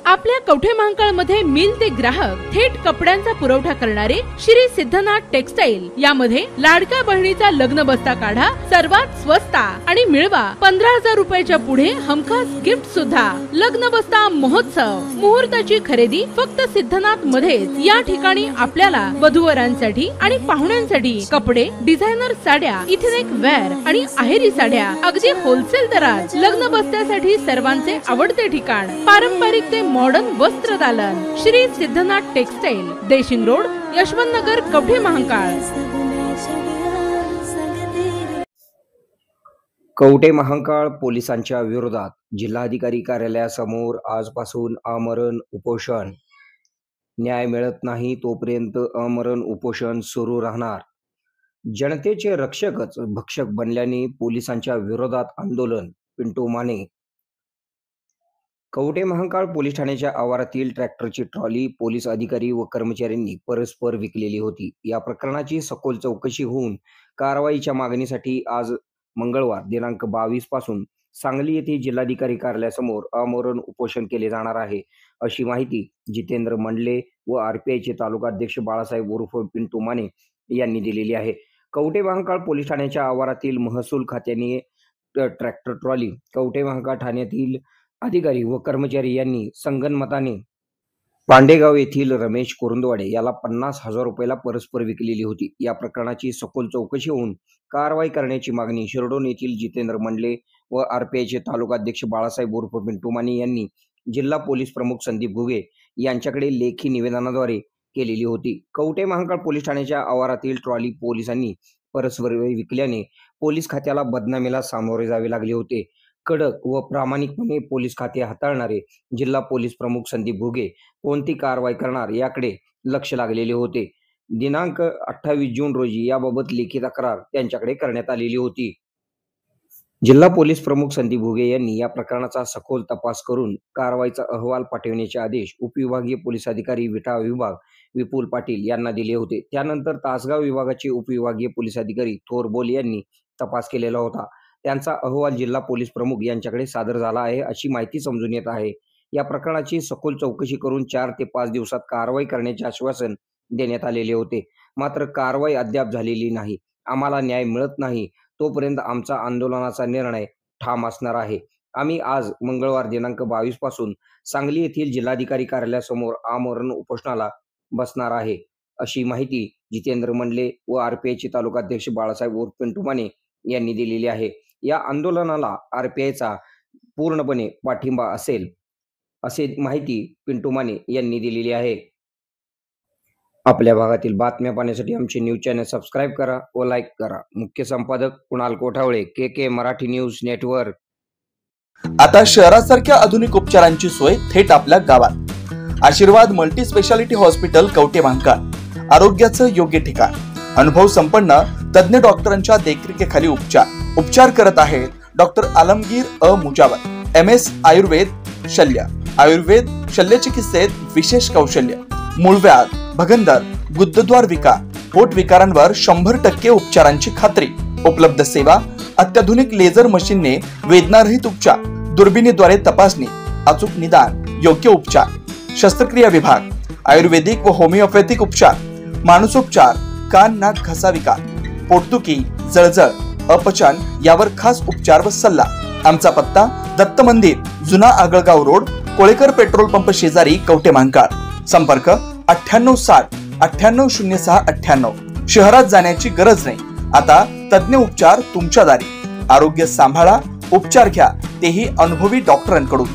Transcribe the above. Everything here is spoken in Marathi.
आपल्या कवठे महांकाळ मध्ये मिल ते ग्राहक थेट कपड्यांचा पुरवठा करणारे श्री सिद्धनाथ टेक्सटाईल यामध्ये लाडक्या बहिणीचा लग्न बस्ता काढा सर्वात स्वस्त आणि मिळवा 15,000 रुपयाच्या पुढे हमखास गिफ्ट सुद्धा। लग्न बस्ता महोत्सव मुहूर्ताची खरेदी फक्त सिद्धनाथ मध्येच। या ठिकाणी आपल्याला वधूवरांसाठी आणि पाहुण्यांसाठी कपडे, डिझायनर साड्या, इथेनिक वेअर आणि आहेरी साड्या अगदी होलसेल दरात। लग्न बस्त्यासाठी सर्वांचे आवडते ठिकाण पारंपरिक ते मॉडर्न वस्त्र दालन श्री सिद्धनाथ टेक्सटाईल, देशिंग रोड, यशवंत नगर, कवठे महांकाळ। कवठे महांकाळ पोलिसांच्या विरोधात जिल्हाधिकारी कार्यालयासमोर आजपासून आमरण उपोषण। न्याय मिळत नाही तोपर्यंत आमरण उपोषण सुरू राहणार। जनतेचे रक्षकच भक्षक बनल्याने पोलिसांच्या विरोधात आंदोलन। पिंटू माने। कवठे महांकाळ पोलीस ठाण्याच्या आवारातील ट्रॅक्टरची ट्रॉली पोलीस अधिकारी व कर्मचाऱ्यांनी परस्पर विकलेली होती। या प्रकरणाची सखोल चौकशी होऊन कारवाईच्या मागणीसाठी आज मंगळवार दिनांक 22 पासून सांगली येथे जिल्हाधिकारी कार्यालयासमोर आमरण उपोषण केले जाणार आहे, अशी माहिती जितेंद्र मंडले व आरपीआयचे तालुकाध्यक्ष बाळासाहेब उर्फ पिंटू माने यांनी दिलेली आहे। कवठे महांकाळ पोलीस ठाण्याच्या आवारातील महसूल खात्याने ट्रॅक्टर ट्रॉली कवठे महांकाळ ठाण्यातील अधिकारी व कर्मचारी यांनी संगनमताने पांडेगाव येथील रमेश कुरुंदवाडे याला 50,000 रुपयाला परस्पर विकलेली होती। या प्रकरणाची सखोल चौकशी होऊन कारवाई करण्याची मागणी शिरडोन येथील जितेंद्र मंडले व आरपीआयचे तालुकाध्यक्ष बाळासाहेब उर्फ पिंटू माने यांनी जिल्हा पोलीस प्रमुख संदीप घुगे यांच्याकडे लेखी निवेदनाद्वारे केलेली होती। कवठे महांकाळ पोलीस ठाण्याच्या आवारातील ट्रॉली पोलिसांनी परस्पर विकल्याने पोलीस खात्याला बदनामीला सामोरे जावे लागले होते। कडक व प्रामाणिकपणे पोलीस खाते हाताळणारे जिल्हा पोलीस प्रमुख संदीप घुगे कोणती कारवाई करणार याकडे लक्ष लागलेले होते। दिनांक 28 जून रोजी याबाबत लेखी तक्रार त्यांच्याकडे करण्यात आलेली होती। जिल्हा पोलीस प्रमुख संदीप घुगे यांनी या प्रकरणाचा सखोल तपास करून कारवाईचा अहवाल पाठविण्याचे आदेश उपविभागीय पोलीस अधिकारी विटा विभाग विपुल पाटील यांना दिले होते। त्यानंतर तासगाव विभागाचे उपविभागीय पोलीस अधिकारी थोर बोल यांनी तपास केलेला होता। त्यांचा अहवाल जिल्हा पोलीस प्रमुख यांच्याकडे सादर झाला आहे, अशी माहिती समजून येत आहे। या प्रकरणाची सखोल चौकशी करून 4 ते 5 दिवसात कारवाई करण्याचे आश्वासन देण्यात आलेले होते, मात्र कारवाई अद्याप झालेली नाही। आम्हाला न्याय मिळत नाही तोपर्यंत आमचा आंदोलनाचा निर्णय ठाम असणार आहे। आम्ही आज मंगळवार दिनांक 22 पासून सांगली येथील जिल्हाधिकारी कार्यालयासमोर आमरण उपोषणाला बसणार आहे, अशी माहिती जितेंद्र मंडले व आरपीआयचे तालुकाध्यक्ष बाळासाहेब उर्फ पिंटू माने यांनी दिलेली आहे। या आंदोलनाला आरपीआयचा पूर्णपणे पाठिंबा असेल, असे माहिती पिंटू माने यांनी दिलेली आहे। आपल्या भागातील बातम्या पाहण्यासाठी आमचे न्यूज चॅनल सबस्क्राइब करा व लाईक करा। मुख्य संपादक कुणाल कोठावळे, के मराठी न्यूज नेटवर्क। आता शहरासारख्या आधुनिक उपचारांची सोय थेट आपल्या गावात। आशीर्वाद multi speciality hospital Kavathe Mahankal, आरोग्याचं योग्य ठिकाण। अनुभव संपन्न तज्ञ डॉक्टरांच्या देखरेखीखाली उपचार करत आहेत डॉक्टर आलमगीर मुजावर, MS आयुर्वेद शल्य। आयुर्वेद शल्य चिकित्सेत विशेष कौशल्य। मूळव्याध, भगंदर, गुदद्वार विकार, पोट विकारांवर 100% उपचारांची खात्री। उपलब्ध सेवा अत्याधुनिक लेझर मशीनने वेदनारहित उपचार, दुर्बिणीद्वारे तपासणी, अचूक निदान, योग्य उपचार। शस्त्रक्रिया विभाग, आयुर्वेदिक व होमिओपॅथिक उपचार, मानसोपचार, कान नाक घसा विकार, पोटदुखी, जळजळ, अपचन यावर खास उपचार व सल्ला। आमचा पत्ता दत्त मंदिर, जुना Agalgaon road, Kolekar petrol pump शेजारी, कवठे महांकाळ। संपर्क 9860 9806 98। शहरात जाण्याची गरज नाही, आता तज्ञ उपचार तुमच्या दारी। आरोग्य सांभाळा, उपचार घ्या, तेही अनुभवी डॉक्टरांकडून।